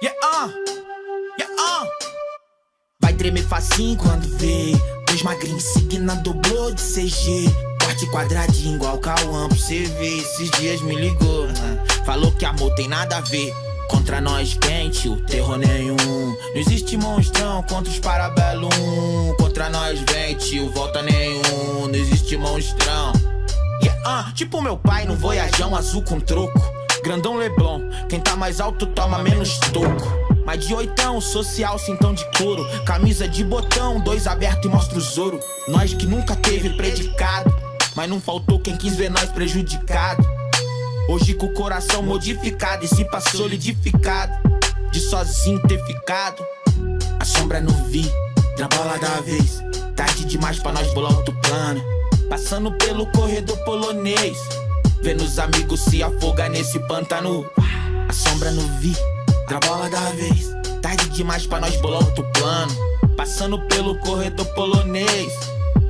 Yeah, Vai tremer facinho quando vê dois magrinhos seguindo a dobrou de CG. Corte quadradinho igual Cauã pra cê ver. Esses dias me ligou, falou que amor tem nada a ver. Contra nós quente, o terror nenhum. Não existe monstrão contra os parabellum. Contra nós vente, o volta nenhum. Não existe monstrão. Yeah, tipo meu pai num voyajão azul com troco. Grandão Leblon, quem tá mais alto toma menos toco. Mais de oitão, social, cintão de couro. Camisa de botão, dois aberto e mostra o Zoro. Nós que nunca teve predicado, mas não faltou quem quis ver nós prejudicado. Hoje com o coração modificado e se pra solidificado de sozinho ter ficado. A sombra no vi, na bola da vez. Tarde demais pra nós bolar outro plano. Passando pelo corredor polonês, vendo os amigos se afogar nesse pântano. A sombra no vi, na bola da vez. Tarde demais pra nós bolar outro plano. Passando pelo corredor polonês,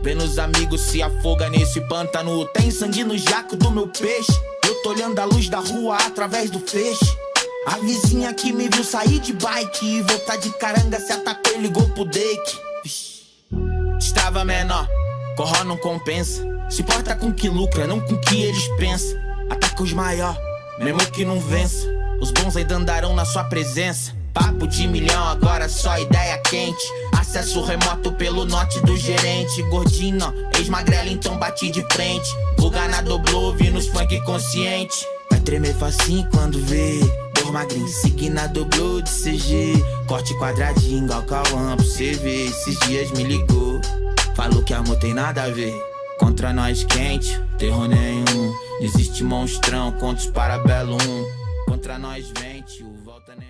vendo os amigos se afogar nesse pântano. Tem sangue no jaco do meu peixe. Eu tô olhando a luz da rua através do feixe. A vizinha que me viu sair de bike e voltar de caranga se atacou e ligou pro Dake. Estava menor, corró não compensa. Se importa com que lucra, não com que eles pensam. Ataca os maior, mesmo que não vença. Os bons ainda andarão na sua presença. Papo de milhão, agora só ideia quente. Acesso remoto pelo norte do gerente. Gordinho, ex-magrelo, então bati de frente. Vulgar na dobrou, vi nos funk consciente. Vai tremer facinho quando vê dois magrinhos seguindo a dobrou de CG. Corte quadradinho igual Cauã pra cê ver. Esses dias me ligou, falou que amor tem nada a ver. Contra nós quente, terror nenhum. Não existe monstrão contra os parabellum. Contra nós vente, o volta nenhum.